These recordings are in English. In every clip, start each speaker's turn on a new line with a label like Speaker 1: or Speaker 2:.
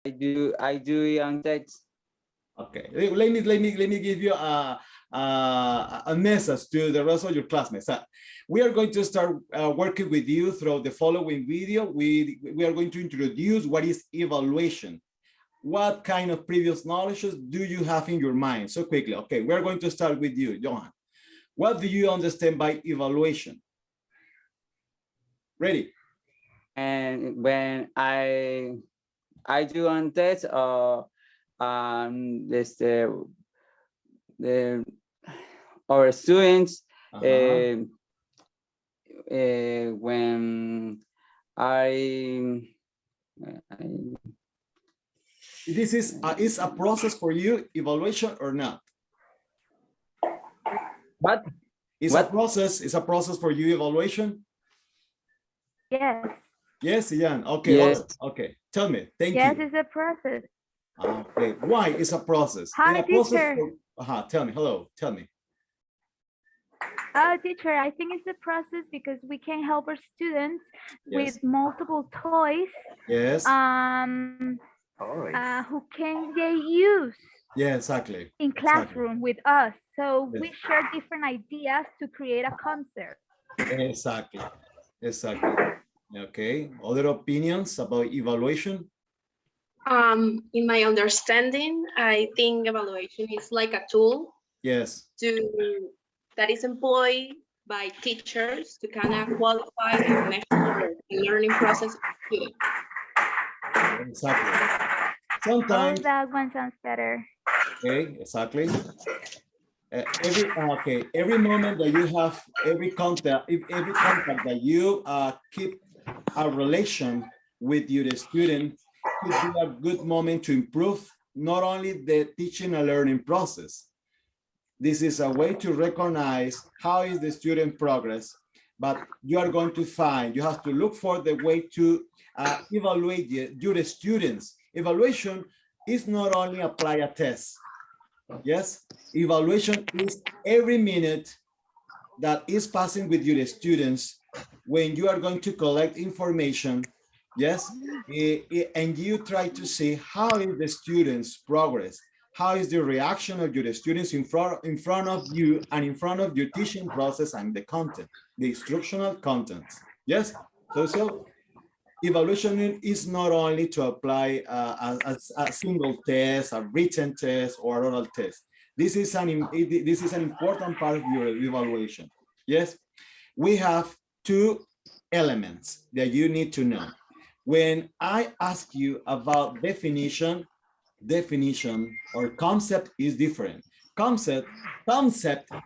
Speaker 1: I do young text.
Speaker 2: Okay, let me give you a message to the rest of your classmates. We are going to start working with you throughout the following video. We are going to introduce what is evaluation. What kind of previous knowledges do you have in your mind? So quickly, okay, we're going to start with you, Johan. What do you understand by evaluation? Ready?
Speaker 1: And when I do on test, this the our students when I
Speaker 2: this is a process for you, evaluation or not?
Speaker 1: What?
Speaker 2: It's a process for you, evaluation?
Speaker 3: Yes.
Speaker 2: Yes, Ian. Okay.
Speaker 1: Yes.
Speaker 2: Okay. Tell me. Thank you.
Speaker 3: Yes, it's a process.
Speaker 2: Okay. Why is a process?
Speaker 3: Hi, teacher.
Speaker 2: Tell me. Hello. Tell me.
Speaker 3: Teacher, I think it's a process because we can help our students
Speaker 2: Yes.
Speaker 3: with multiple toys.
Speaker 2: Yes.
Speaker 3: Who can they use?
Speaker 2: Yeah, exactly.
Speaker 3: In classroom with us. So
Speaker 2: Yes.
Speaker 3: we share different ideas to create a concept.
Speaker 2: Exactly. Exactly. Okay. Other opinions about evaluation?
Speaker 4: In my understanding, I think evaluation is like a tool.
Speaker 2: Yes.
Speaker 4: That is employed by teachers to kind of qualify and measure the learning process of students.
Speaker 2: Exactly. Sometimes.
Speaker 3: Oh, that one sounds better.
Speaker 2: Okay, exactly. Every moment that you have, every contact that you keep a relation with your student could be a good moment to improve not only the teaching and learning process. This is a way to recognize how is the student progress, but you are going to find, you have to look for the way to evaluate your students. Evaluation is not only apply a test. Yes, evaluation is every minute that is passing with your students when you are going to collect information. Yes, and you try to see how is the students' progress, how is the reaction of your students in front of you and in front of your teaching process and the content, the instructional contents. Yes, so evaluation is not only to apply a single test, a written test, or oral test. This is an important part of your evaluation. Yes, we have two elements that you need to know. When I ask you about definition or concept is different. Concept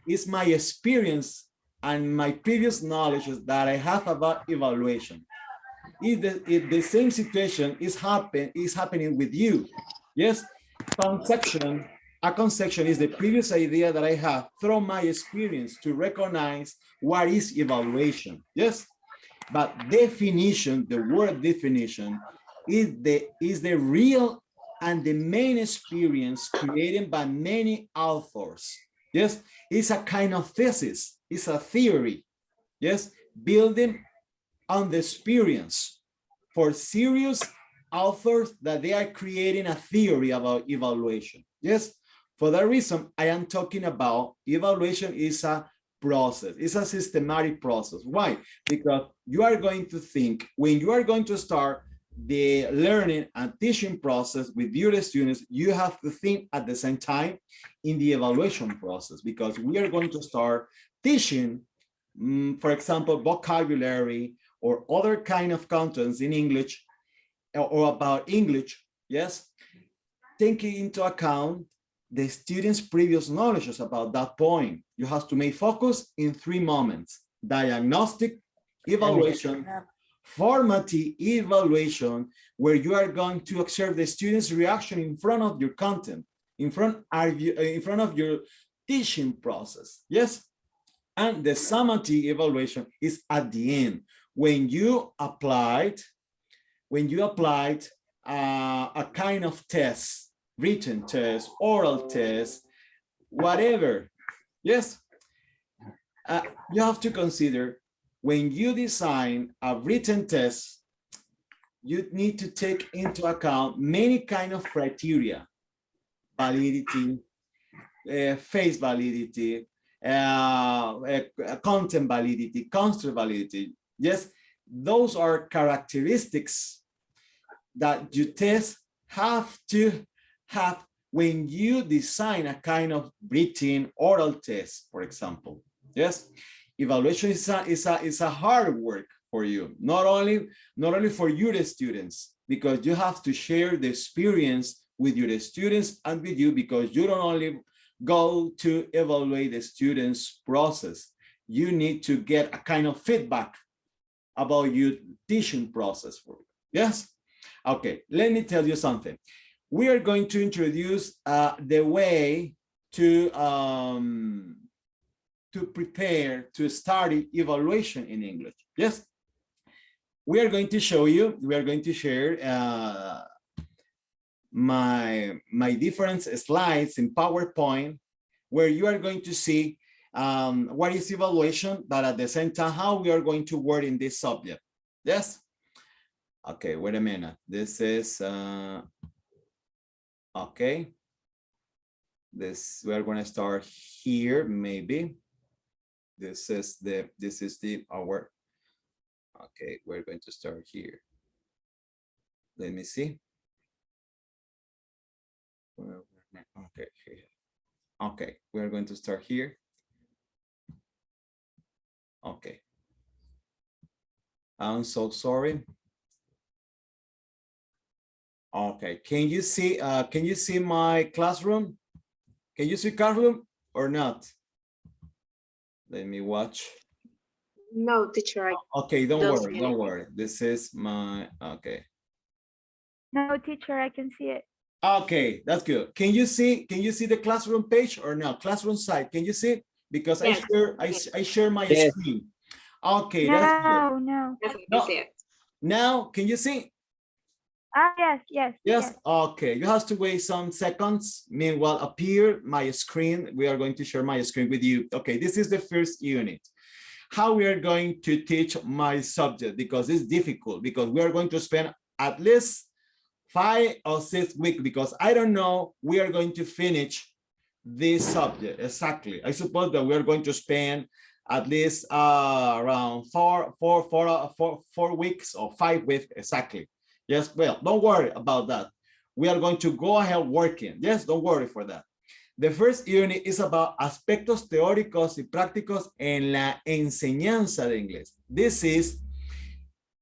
Speaker 2: is my experience and my previous knowledge that I have about evaluation. If the same situation is happening with you. Yes, a conception is the previous idea that I have through my experience to recognize what is evaluation. Yes, but definition, the word definition, is the real and the main experience created by many authors. Yes, it's a kind of thesis, it's a theory. Yes, building on the experience for serious authors that they are creating a theory about evaluation. Yes, for that reason, I am talking about evaluation is a process. It's a systematic process. Why? Because you are going to think, when you are going to start the learning and teaching process with your students, you have to think at the same time in the evaluation process, because we are going to start teaching, for example, vocabulary or other kind of contents in English or about English. Yes, taking into account the students' previous knowledge about that point. You have to make focus in 3 moments: diagnostic, evaluation, formative evaluation, where you are going to observe the students' reaction in front of your content, in front of your teaching process. Yes, and the summative evaluation is at the end, when you applied a kind of test, written test, oral test, whatever. Yes, you have to consider, when you design a written test, you need to take into account many kind of criteria: validity, face validity, content validity, construct validity. Yes, those are characteristics that you test have to have when you design a kind of written oral test, for example. Yes, evaluation is a hard work for you, not only for your students, because you have to share the experience with your students and with you, because you don't only go to evaluate the students' process, you need to get a kind of feedback about your teaching process. Yes. Okay, let me tell you something. We are going to introduce the way to prepare to study evaluation in English. Yes, we are going to show you. We are going to share my different slides in PowerPoint, where you are going to see what is evaluation, but at the same time how we are going to work in this subject. Yes. Okay, wait a minute. This is okay. We are going to start here, maybe. This is our. Okay, we're going to start here. Let me see. Okay, here. Okay, we're going to start here. Okay. I'm so sorry. Okay, can you see my classroom? Can you see classroom or not? Let me watch.
Speaker 4: No, teacher.
Speaker 2: Okay, don't worry. This is my, okay.
Speaker 3: No, teacher, I can see it.
Speaker 2: Okay, that's good. Can you see the classroom page or no? Classroom site, can you see? Because yes. I share my
Speaker 1: Yes.
Speaker 2: screen. Okay, that's good.
Speaker 3: No.
Speaker 2: No. Now, can you see?
Speaker 3: Yes.
Speaker 2: Okay, you have to wait some seconds. Meanwhile, appear my screen. We are going to share my screen with you. Okay, this is the first unit. How we are going to teach my subject, because it's difficult, because we are going to spend at least 5 or 6 weeks, because I don't know we are going to finish this subject exactly. I suppose that we are going to spend at least around 4 weeks or 5 weeks exactly. Yes, well, don't worry about that. We are going to go ahead working. Yes, don't worry for that. The first unit is about aspectos teóricos y prácticos en la enseñanza de inglés. This is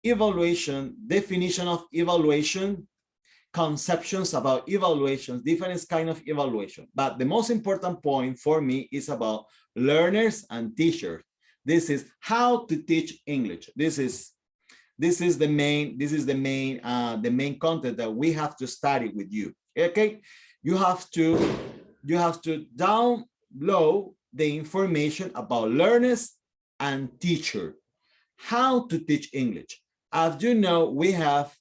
Speaker 2: evaluation, definition of evaluation, conceptions about evaluations, different kind of evaluation. But the most important point for me is about learners and teachers. This is how to teach English. This is the main content that we have to study with you. Okay, you have to download the information about learners and teacher, how to teach English. As you know, we have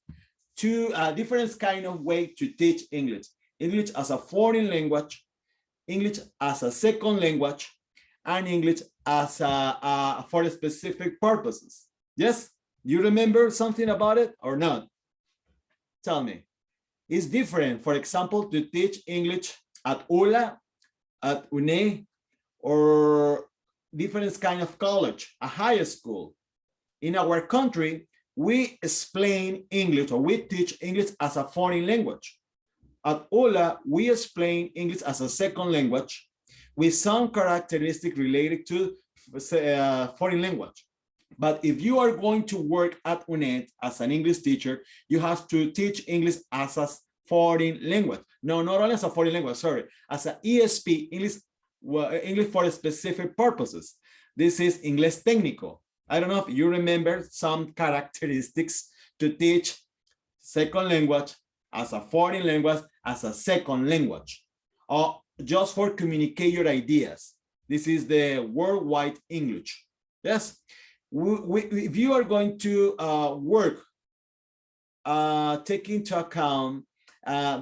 Speaker 2: two different kind of way to teach English. English as a foreign language, English as a second language, and English as for specific purposes. Yes. You remember something about it or not? Tell me. It's different, for example, to teach English at ULA, at UNE, or different kind of college, a high school. In our country, we explain English, or we teach English as a foreign language. At ULA, we explain English as a second language with some characteristics related to foreign language. But if you are going to work at UNED as an English teacher, you have to teach English as a foreign language. No, not only as a foreign language, sorry, as an ESP, English for specific purposes. This is English técnico. I don't know if you remember some characteristics to teach second language as a foreign language, as a second language, or just for communicate your ideas. This is the worldwide English. Yes. If you are going to work, take into account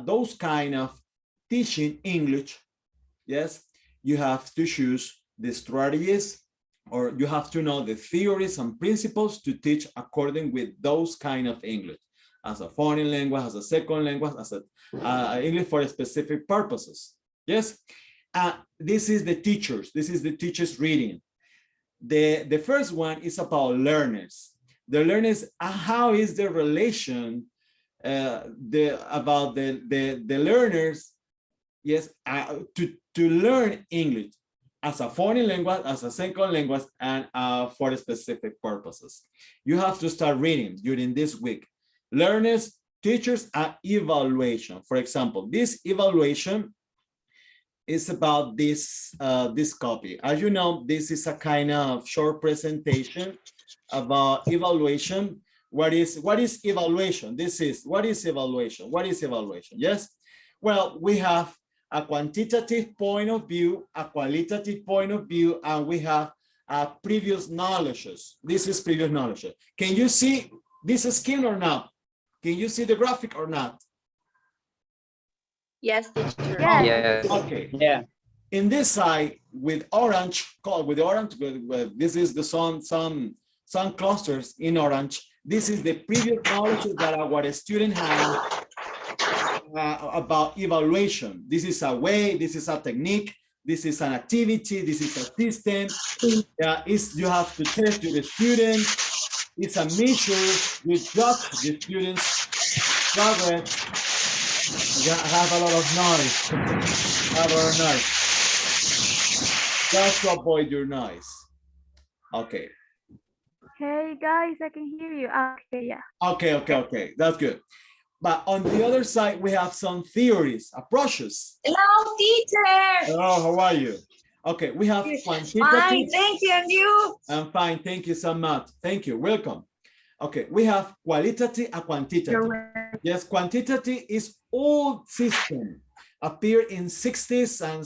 Speaker 2: those kind of teaching English, yes, you have to choose the strategies, or you have to know the theories and principles to teach according with those kind of English. as a foreign language, as a second language, as a English for specific purposes. Yes, this is the teachers. This is the teachers reading. The first one is about learners. The learners, how is the relation about the learners, yes, to learn English as a foreign language, as a second language, and for specific purposes. You have to start reading during this week. Learners, teachers, and evaluation. For example, this evaluation is about this this copy. As you know, this is a kind of short presentation about evaluation. What is evaluation? What is evaluation? What is evaluation? Yes. Well, we have a quantitative point of view, a qualitative point of view, and we have previous knowledges. This is previous knowledge. Can you see this scheme or not? Can you see the graphic or not?
Speaker 4: Yes, teacher.
Speaker 3: Yeah.
Speaker 1: Yes.
Speaker 2: Okay.
Speaker 1: Yeah.
Speaker 2: In this side with orange, this is the some clusters in orange. This is the previous knowledge that our student has about evaluation. This is a way, this is a technique, this is an activity, this is a system. You have to test your students. It's a measure, you judge the students' progress. I have a lot of noise. Just to avoid your noise. Okay.
Speaker 3: Hey guys, I can hear you. Okay, yeah.
Speaker 2: Okay. That's good. But on the other side, we have some theories, approaches.
Speaker 5: Hello, teacher.
Speaker 2: Hello, how are you? Okay, we have quantitative.
Speaker 5: Fine, thank you, and you?
Speaker 2: I'm fine, thank you so much. Thank you, welcome. Okay, we have qualitative and quantitative. Yes, quantitative is old system, appear in 60s and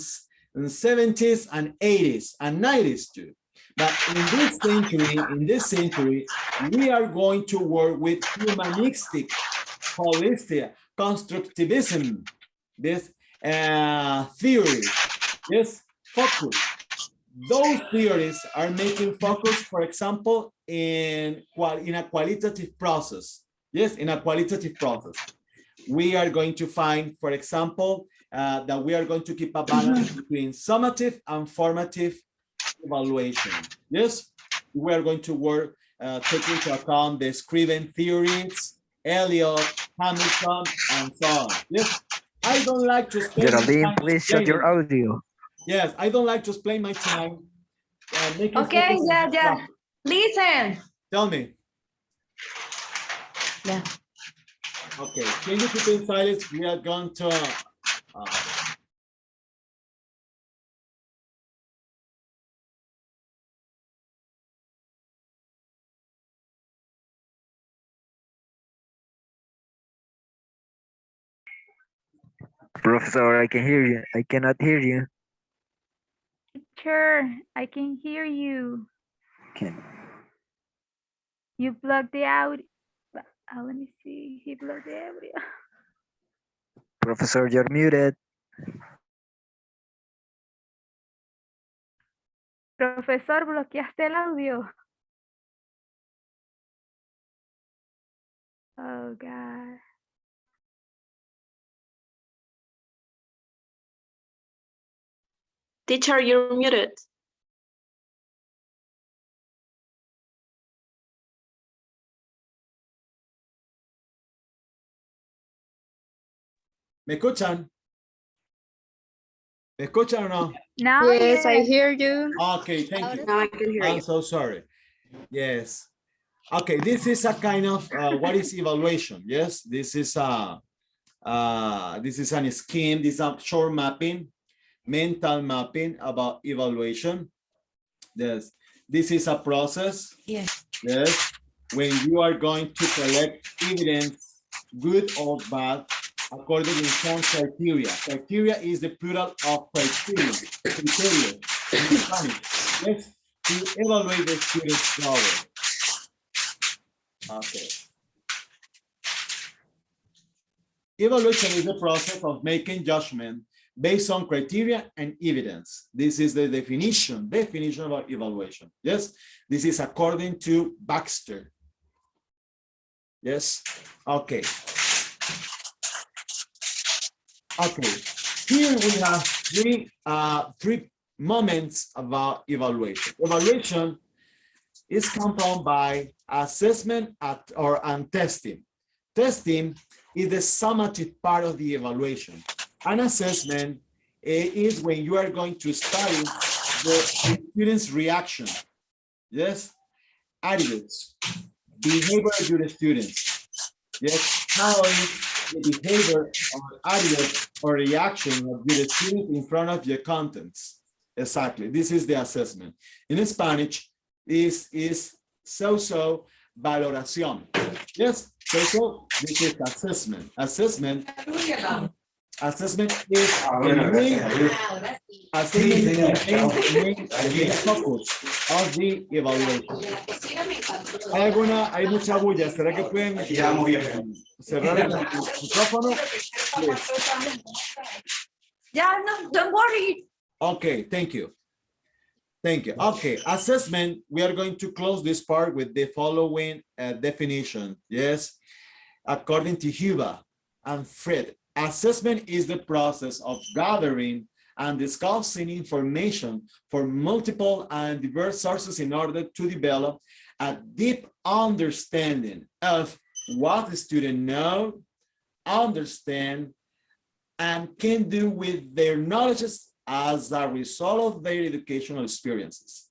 Speaker 2: 70s and 80s and 90s too. But in this century, we are going to work with humanistic, holistic, constructivism, this theory, this focus. Those theories are making focus, for example, in a qualitative process. Yes, in a qualitative process. We are going to find, for example, that we are going to keep a balance between summative and formative evaluation. Yes, we are going to work taking into account the Scriven theories, Eliot, Hamilton, and so on. Yes, I don't like to spend
Speaker 6: Geraldine, please shut your audio.
Speaker 2: Yes, I don't like to spend my time making
Speaker 5: Okay,
Speaker 2: focus on
Speaker 5: yeah.
Speaker 2: stuff.
Speaker 5: Listen.
Speaker 2: Tell me.
Speaker 5: Yeah.
Speaker 2: Okay, can you keep in silence? We are going to
Speaker 6: Professor, I can hear you. I cannot hear you.
Speaker 3: Teacher, I can hear you.
Speaker 6: Can.
Speaker 3: You blocked the audio. Let me see. He blocked the audio.
Speaker 6: Professor, you're muted.
Speaker 3: Profesor, bloqueaste el audio. Oh, God.
Speaker 4: Teacher, you're muted.
Speaker 2: ¿Me escuchan? ¿Me escuchan o no?
Speaker 3: Now,
Speaker 5: Yes, I
Speaker 3: yes.
Speaker 5: hear you.
Speaker 2: Okay, thank you.
Speaker 4: Now I can hear
Speaker 2: I'm
Speaker 4: you.
Speaker 2: so sorry. Yes. Okay, this is a kind of what is evaluation? Yes, this is a an scheme. This is a short mapping, mental mapping about evaluation. Yes, this is a process.
Speaker 5: Yes.
Speaker 2: Yes, when you are going to collect evidence, good or bad, according to some criteria. Criteria is the plural of criteria. Criteria. Yes, to evaluate the student's knowledge. Okay. Evaluation is the process of making judgment based on criteria and evidence. This is the definition of evaluation. Yes, this is according to Baxter. Yes. Okay. Okay. Here we have three moments about evaluation. Evaluation is compounded by assessment and testing. Testing is the summative part of the evaluation. An assessment is when you are going to study the student's reaction. Yes, attitudes, behavior of your students. Yes, how is the behavior or attitude or reaction of your student in front of your contents. Exactly, this is the assessment. In Spanish, this is so valoración. Yes, so this is assessment. Assessment is the main focus of the evaluation. Hay mucha bulla. ¿Será que pueden cerrar el micrófono? Yes.
Speaker 5: Yeah, no, don't worry.
Speaker 2: Okay, thank you. Thank you. Okay, assessment. We are going to close this part with the following definition. Yes, according to Huber and Fred, assessment is the process of gathering and discussing information from multiple and diverse sources in order to develop a deep understanding of what the student know, understand, and can do with their knowledge as a result of their educational experiences.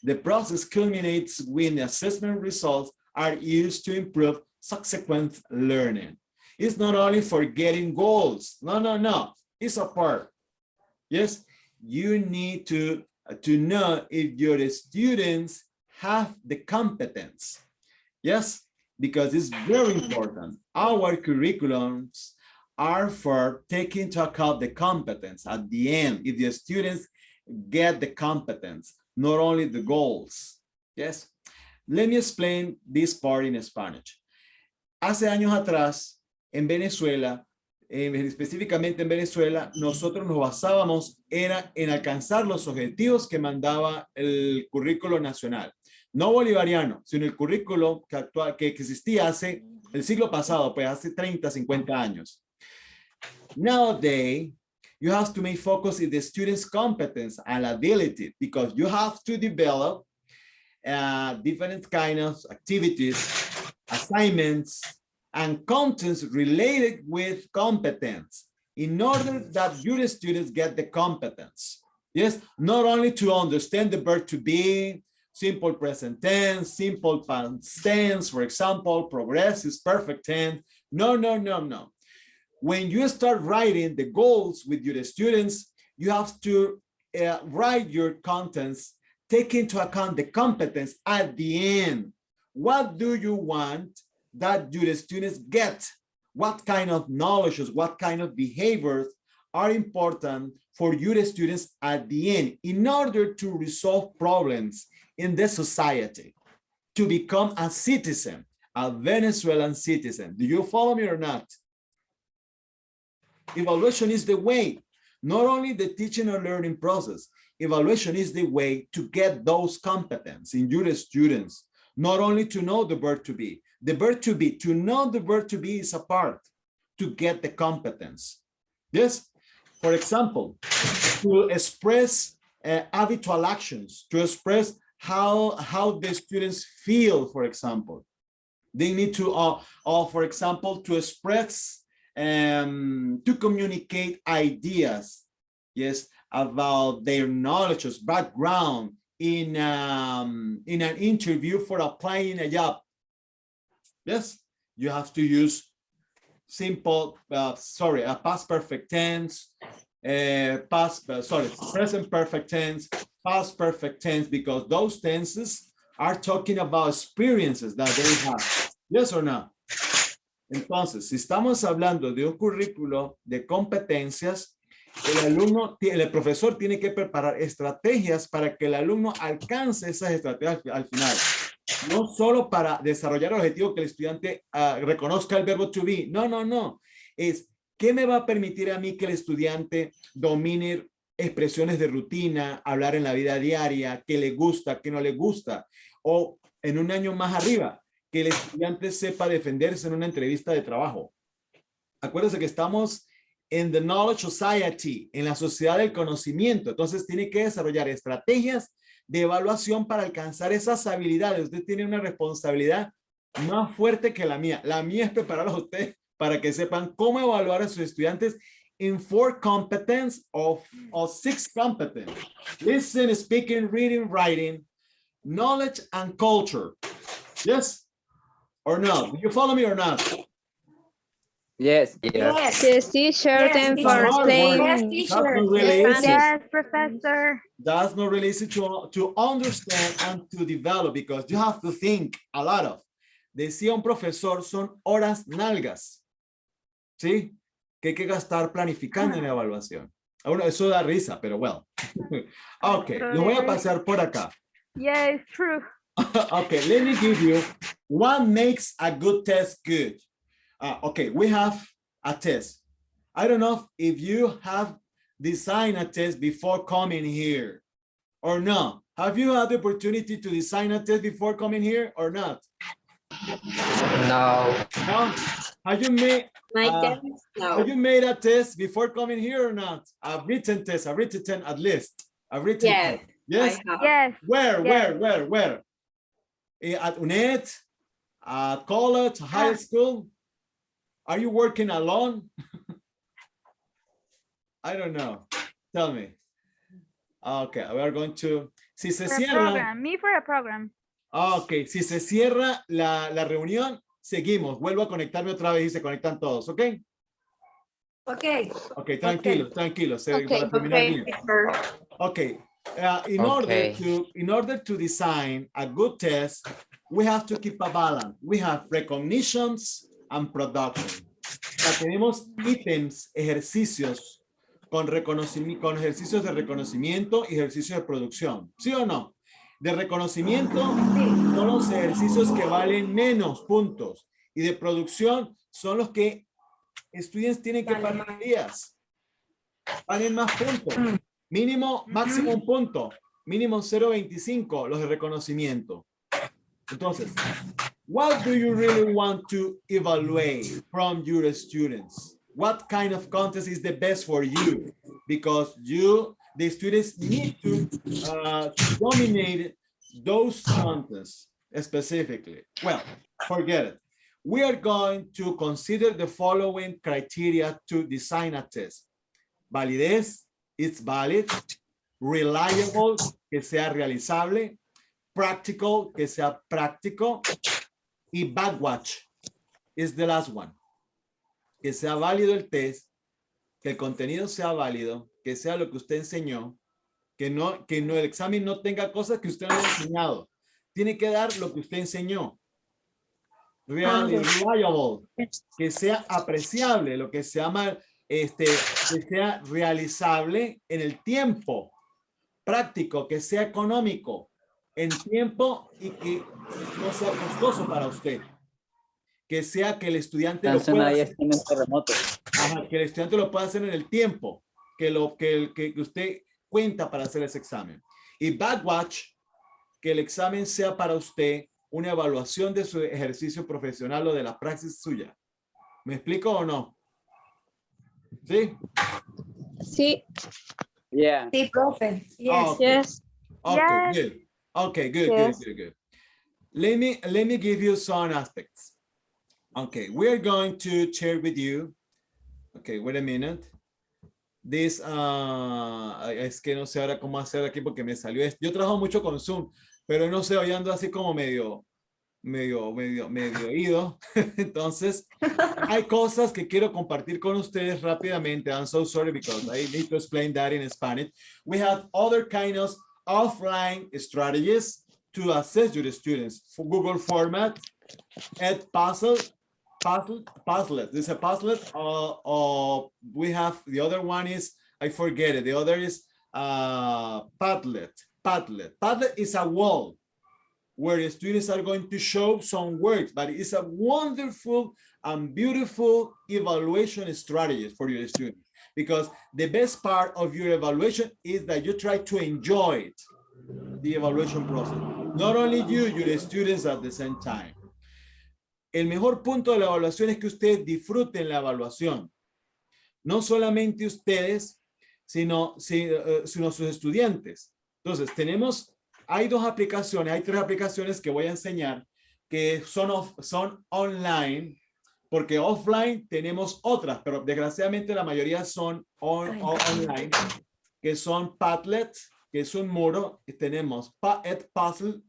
Speaker 2: The process culminates when the assessment results are used to improve subsequent learning. It's not only for getting goals. No. It's a part. Yes, you need to know if your students have the competence. Yes, because it's very important. Our curriculums are for taking into account the competence at the end, if the students get the competence, not only the goals. Yes. Let me explain this part in Spanish. Hace años atrás, en Venezuela, específicamente en Venezuela, nosotros nos basábamos en alcanzar los objetivos que mandaba el currículo nacional. No bolivariano, sino el currículo que existía hace el siglo pasado, pues hace 30, 50 años. Nowadays, you have to make focus in the student's competence and ability because you have to develop different kinds of activities, assignments, and contents related with competence in order that your students get the competence. Yes, not only to understand the verb to be, simple present tense, simple past tense, for example, progressive perfect tense. No. When you start writing the goals with your students, you have to write your contents, take into account the competence at the end. What do you want that your students get? What kind of knowledge, what kind of behaviors are important for your students at the end in order to resolve problems in the society, to become a citizen, a Venezuelan citizen. Do you follow me or not? Evaluation is the way, not only the teaching or learning process. Evaluation is the way to get those competence in your students, not only to know the verb to be. The verb to be, to know the verb to be is a part to get the competence. Yes, for example, to express habitual actions, to express how the students feel, for example. They need to, for example, to express to communicate ideas, yes, about their knowledge, background in an interview for applying a job. Yes, you have to use simple, past perfect tense, present perfect tense, past perfect tense, because those tenses are talking about experiences that they have. Yes or no? Entonces, si estamos hablando de un currículo de competencias, el profesor tiene que preparar estrategias para que el alumno alcance esas estrategias al final. No solo para desarrollar el objetivo que el estudiante reconozca el verbo to be. No. Es, ¿qué me va a permitir a mí que el estudiante domine expresiones de rutina, hablar en la vida diaria, qué le gusta, qué no le gusta? O en un año más arriba, que el estudiante sepa defenderse en una entrevista de trabajo. Acuérdense que estamos en the knowledge society, en la sociedad del conocimiento. Entonces tiene que desarrollar estrategias de evaluación para alcanzar esas habilidades. Usted tiene una responsabilidad más fuerte que la mía. La mía es preparar a ustedes para que sepan cómo evaluar a sus estudiantes in 4 competence of 6 competence. Listen, speaking, reading, writing, knowledge, and culture. Yes or no? Do you follow me or not?
Speaker 1: Yes.
Speaker 5: Yes.
Speaker 7: Yes, teacher,
Speaker 5: Yes,
Speaker 7: thank
Speaker 5: teacher.
Speaker 7: for
Speaker 2: Hard work.
Speaker 7: explaining
Speaker 5: Yes,
Speaker 2: That's
Speaker 5: teacher.
Speaker 2: not really easy.
Speaker 3: Yes, professor.
Speaker 2: That's not really easy to understand and to develop because you have to think a lot of. Decía un profesor, son horas nalgas, ¿sí? Que hay que gastar planificando en la evaluación. Bueno, eso da risa, pero well. Ok, lo voy a pasar por acá.
Speaker 3: Yeah, it's true.
Speaker 2: Okay, let me give you what makes a good test good. Okay, we have a test. I don't know if you have designed a test before coming here or not. Have you had the opportunity to design a test before coming here or not?
Speaker 8: No.
Speaker 2: No? Have you made
Speaker 4: My guess,
Speaker 2: have you
Speaker 4: no.
Speaker 2: made a test before coming here or not? A written test, a written test at least. A written
Speaker 4: Yes,
Speaker 2: test. Yes?
Speaker 4: I have.
Speaker 3: Yes.
Speaker 2: Where?
Speaker 3: Yes.
Speaker 2: At UNED? At college? High school? Are you working alone? I don't know. Tell me. Okay, we are going to... Si se
Speaker 3: For a
Speaker 2: cierra...
Speaker 3: program. Me for a program.
Speaker 2: Ok, si se cierra la reunión, seguimos. Vuelvo a conectarme otra vez y se conectan todos, ¿ok?
Speaker 5: Okay.
Speaker 2: Ok, tranquilo.
Speaker 4: Okay,
Speaker 2: Para terminar
Speaker 4: okay,
Speaker 2: bien.
Speaker 4: teacher.
Speaker 2: Okay,
Speaker 8: Okay.
Speaker 2: in order to design a good test, we have to keep a balance. We have recognitions and production. O sea, tenemos ítems, ejercicios con ejercicios de reconocimiento y ejercicios de producción. ¿Sí o no? De reconocimiento son los ejercicios que valen menos puntos y de producción son los que estudiantes tienen que pagar días. Valen más puntos. Mínimo, máximo un punto. Mínimo 0.25 los de reconocimiento. Entonces, what do you really want to evaluate from your students? What kind of contest is the best for you? Because the students need to dominate those contests specifically. Well, forget it. We are going to consider the following criteria to design a test. Validez, it's valid. Reliable, que sea realizable. Practical, que sea práctico. Y backwatch is the last one. Que sea válido el test, que el contenido sea válido, que sea lo que usted enseñó, que el examen no tenga cosas que usted no haya enseñado. Tiene que dar lo que usted enseñó. Reliable, que sea apreciable, lo que se llama, que sea realizable en el tiempo. Práctico, que sea económico en tiempo y que no sea costoso para usted. Que sea que el estudiante lo pueda hacer. Ajá, que el estudiante lo pueda hacer en el tiempo que usted cuenta para hacer ese examen. Y backwatch, que el examen sea para usted una evaluación de su ejercicio profesional o de la praxis suya. ¿Me explico o no? ¿Sí?
Speaker 7: Sí.
Speaker 1: Yeah.
Speaker 5: Sí, profe. Yes.
Speaker 2: Oh, okay.
Speaker 7: Yes.
Speaker 2: Okay,
Speaker 3: Yes.
Speaker 2: good. Okay, good,
Speaker 7: Yes.
Speaker 2: good. Let me give you some aspects. Okay, we're going to share with you. Okay, wait a minute. This, es que no sé ahora cómo hacer aquí porque me salió esto. Yo trabajo mucho con Zoom, pero no sé, hoy ando así como medio oído. Entonces, hay cosas que quiero compartir con ustedes rápidamente. I'm so sorry because I need to explain that in Spanish. We have other kinds of offline strategies to assess your students. For Google Format, Padlet. This is a Padlet. We have, the other one is, I forget it. The other is Padlet. Padlet is a wall where the students are going to show some works, but it's a wonderful and beautiful evaluation strategy for your students, because the best part of your evaluation is that you try to enjoy it, the evaluation process. Not only you, your students at the same time. el mejor punto de la evaluación es que ustedes disfruten la evaluación. No solamente ustedes, sino sus estudiantes. Entonces, hay tres aplicaciones que voy a enseñar que son online, porque offline tenemos otras, pero desgraciadamente la mayoría son online, que son Padlet, que es un muro, y tenemos Edpuzzle,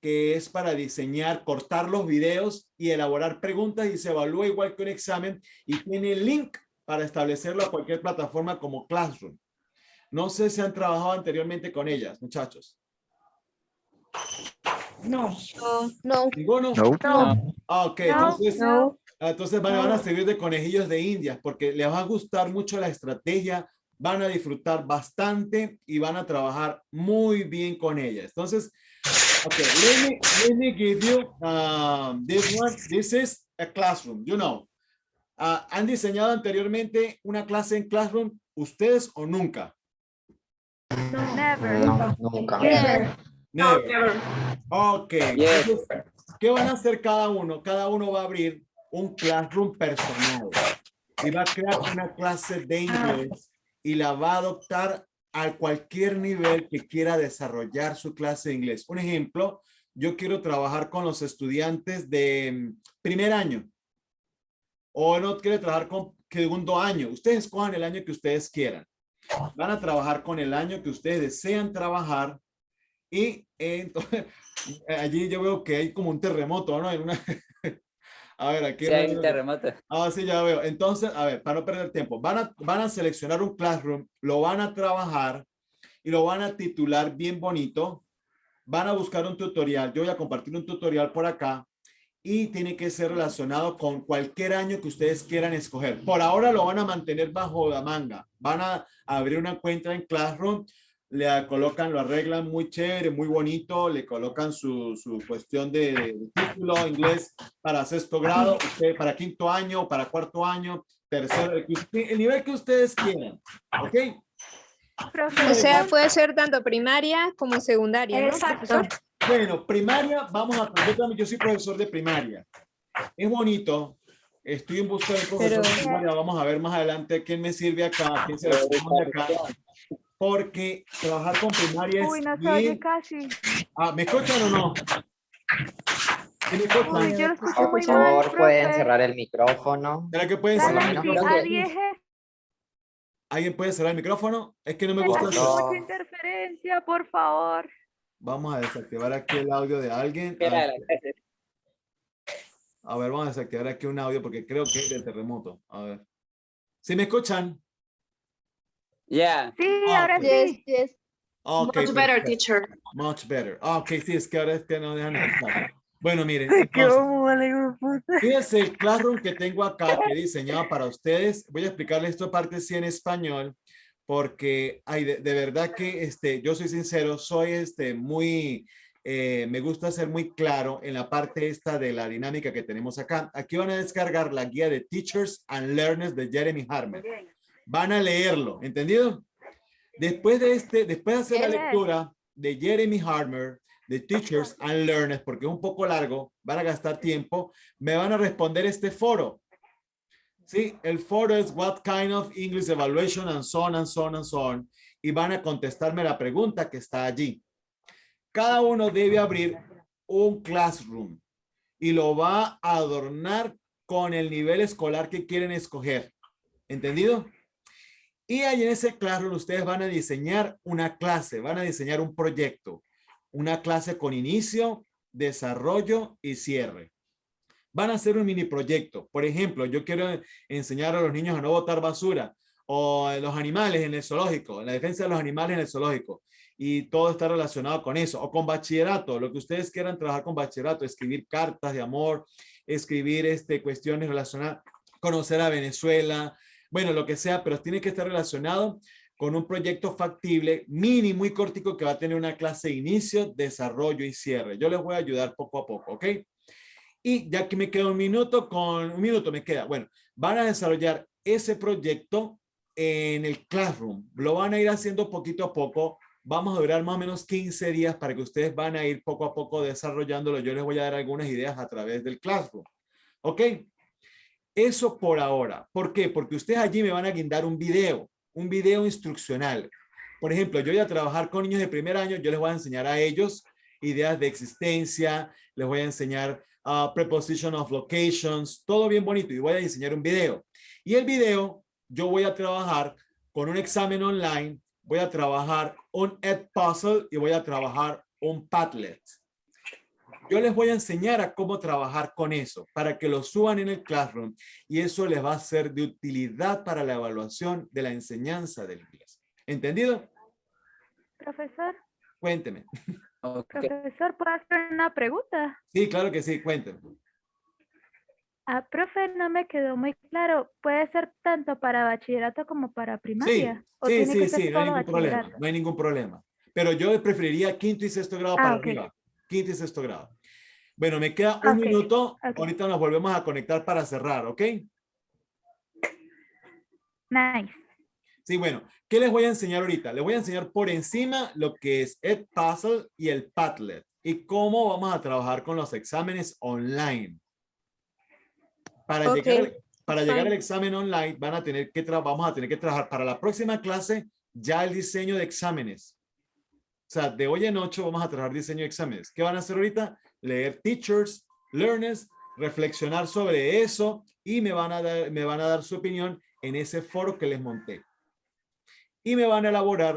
Speaker 2: que es para diseñar, cortar los videos y elaborar preguntas y se evalúa igual que un examen y tiene el link para establecerlo a cualquier plataforma como Classroom. No sé si han trabajado anteriormente con ellas, muchachos.
Speaker 5: No.
Speaker 7: No.
Speaker 2: ¿Ninguno?
Speaker 6: No.
Speaker 3: No.
Speaker 2: Ok,
Speaker 3: No.
Speaker 2: entonces van a servir de conejillos de Indias porque les va a gustar mucho la estrategia, van a disfrutar bastante y van a trabajar muy bien con ella. Entonces, okay, let me give you this one. This is a classroom, you know. ¿Han diseñado anteriormente una clase en Classroom ustedes o nunca?
Speaker 3: Never.
Speaker 1: No, nunca.
Speaker 5: Never.
Speaker 2: Never.
Speaker 4: Never.
Speaker 2: Ok.
Speaker 1: Yes.
Speaker 2: Entonces, ¿qué van a hacer cada uno? Cada uno va a abrir un Classroom personal y va a crear una clase de inglés y la va a adoptar a cualquier nivel que quiera desarrollar su clase de inglés. Un ejemplo, yo quiero trabajar con los estudiantes de primer año o no quiero trabajar con segundo año. Ustedes escojan el año que ustedes quieran. Van a trabajar con el año que ustedes desean trabajar y entonces allí yo veo que hay como un terremoto, ¿no? A ver, aquí.
Speaker 1: Sí, hay un terremoto.
Speaker 2: Sí, ya veo. Entonces, a ver, para no perder tiempo, van a seleccionar un Classroom, lo van a trabajar y lo van a titular bien bonito. Van a buscar un tutorial. Yo voy a compartir un tutorial por acá y tiene que ser relacionado con cualquier año que ustedes quieran escoger. Por ahora lo van a mantener bajo la manga. Van a abrir una cuenta en Classroom, le colocan, lo arreglan muy chévere, muy bonito, le colocan su cuestión de título inglés para sexto grado, usted para quinto año, para cuarto año, tercero, el nivel que ustedes quieran, ¿ok?
Speaker 7: O sea, puede ser tanto primaria como secundaria, ¿no,
Speaker 5: Exacto.
Speaker 7: profesor?
Speaker 2: Bueno, primaria, yo soy profesor de primaria. Es bonito. Estoy en busca de profesor de primaria. Vamos a ver más adelante quién me sirve acá, quién se responde acá. Porque trabajar con primaria
Speaker 3: Uy,
Speaker 2: es
Speaker 3: no se oye
Speaker 2: bien.
Speaker 3: casi.
Speaker 2: ¿Me escuchan o no? ¿Sí me escuchan?
Speaker 3: Uy, yo lo escucho
Speaker 1: Por
Speaker 3: muy mal,
Speaker 1: favor, pueden
Speaker 3: profe.
Speaker 1: cerrar el micrófono.
Speaker 2: ¿Será que pueden
Speaker 1: Por lo
Speaker 2: cerrar el
Speaker 3: Dale,
Speaker 1: menos
Speaker 3: sí,
Speaker 2: micrófono?
Speaker 3: a 10
Speaker 2: ¿Alguien puede cerrar el micrófono? Es que no me
Speaker 3: está
Speaker 2: gusta
Speaker 3: aquí
Speaker 2: hacer.
Speaker 3: mucha interferencia, por favor.
Speaker 2: Vamos a desactivar aquí el audio de alguien.
Speaker 1: Espera, la clase.
Speaker 2: A ver, vamos a desactivar aquí un audio porque creo que es de terremoto. A ver. ¿Sí me escuchan?
Speaker 1: Yeah.
Speaker 3: Sí,
Speaker 2: Ah,
Speaker 3: ahora
Speaker 2: ok.
Speaker 7: Yes,
Speaker 3: sí.
Speaker 7: yes.
Speaker 2: Ok,
Speaker 4: Much better,
Speaker 2: perfecto.
Speaker 4: teacher.
Speaker 2: Much better. Ok, sí, es que ahora es que no dejan escuchar. Bueno, miren,
Speaker 6: Qué
Speaker 2: entonces,
Speaker 6: vale, hijo de puta.
Speaker 2: fíjense el Classroom que tengo acá, que he diseñado para ustedes. Voy a explicarles esto parte sí en español, porque de verdad que yo soy sincero, soy muy, me gusta ser muy claro en la parte esta de la dinámica que tenemos acá. Aquí van a descargar la guía de Teachers and Learners de Jeremy Harmer. Van a leerlo, ¿entendido? Después de hacer la lectura de Jeremy Harmer, de Teachers and Learners, porque es un poco largo, van a gastar tiempo, me van a responder este foro. Sí, el foro es What kind of English evaluation and so on and so on and so on. Y van a contestarme la pregunta que está allí. Cada uno debe abrir un classroom y lo va a adornar con el nivel escolar que quieren escoger. ¿Entendido? Y ahí en ese Classroom ustedes van a diseñar una clase, van a diseñar un proyecto, una clase con inicio, desarrollo y cierre. Van a hacer un mini proyecto. Por ejemplo, yo quiero enseñar a los niños a no botar basura o a los animales en el zoológico, en la defensa de los animales en el zoológico. Y todo está relacionado con eso. O con bachillerato, lo que ustedes quieran trabajar con bachillerato, escribir cartas de amor, escribir cuestiones relacionadas, conocer a Venezuela, bueno, lo que sea, pero tiene que estar relacionado con un proyecto factible, mínimo y cortico que va a tener una clase de inicio, desarrollo y cierre. Yo les voy a ayudar poco a poco, ¿ok? Y ya que me queda un minuto me queda. Bueno, van a desarrollar ese proyecto en el Classroom. Lo van a ir haciendo poquito a poco. Vamos a durar más o menos 15 días para que ustedes van a ir poco a poco desarrollándolo. Yo les voy a dar algunas ideas a través del Classroom. ¿Ok? Eso por ahora. ¿Por qué? Porque ustedes allí me van a guindar un video instruccional. Por ejemplo, yo voy a trabajar con niños de primer año, yo les voy a enseñar a ellos ideas de existencia, les voy a enseñar preposition of locations, todo bien bonito, y voy a diseñar un video. Y el video, yo voy a trabajar con un examen online, voy a trabajar un Edpuzzle y voy a trabajar un Padlet. Yo les voy a enseñar a cómo trabajar con eso para que lo suban en el Classroom y eso les va a ser de utilidad para la evaluación de la enseñanza del inglés. ¿Entendido?
Speaker 3: Profesor,
Speaker 2: Cuénteme.
Speaker 1: Okay.
Speaker 3: profesor, ¿puedo hacer una pregunta?
Speaker 2: Sí, claro que sí, cuénteme.
Speaker 3: Profe, no me quedó muy claro. ¿Puede ser tanto para bachillerato como para
Speaker 2: Sí,
Speaker 3: primaria? ¿O
Speaker 2: sí,
Speaker 3: tiene
Speaker 2: sí,
Speaker 3: que
Speaker 2: sí,
Speaker 3: ser
Speaker 2: no hay
Speaker 3: solo
Speaker 2: ningún problema,
Speaker 3: bachillerato?
Speaker 2: no hay ningún problema. Pero yo preferiría quinto y sexto grado para
Speaker 3: Ok.
Speaker 2: arriba. Quinto y sexto grado. Bueno, me queda un
Speaker 3: Ok,
Speaker 2: minuto.
Speaker 3: ok.
Speaker 2: Ahorita nos volvemos a conectar para cerrar, ¿ok?
Speaker 3: Nice.
Speaker 2: Sí, bueno, ¿qué les voy a enseñar ahorita? Les voy a enseñar por encima lo que es Edpuzzle y el Padlet y cómo vamos a trabajar con los exámenes online. Para
Speaker 7: Ok,
Speaker 2: llegar al
Speaker 7: fine.
Speaker 2: examen online vamos a tener que trabajar para la próxima clase ya el diseño de exámenes. O sea, de hoy en 8 vamos a trabajar diseño de exámenes. ¿Qué van a hacer ahorita? Leer teachers, learners, reflexionar sobre eso y me van a dar su opinión en ese foro que les monté. Y me van a elaborar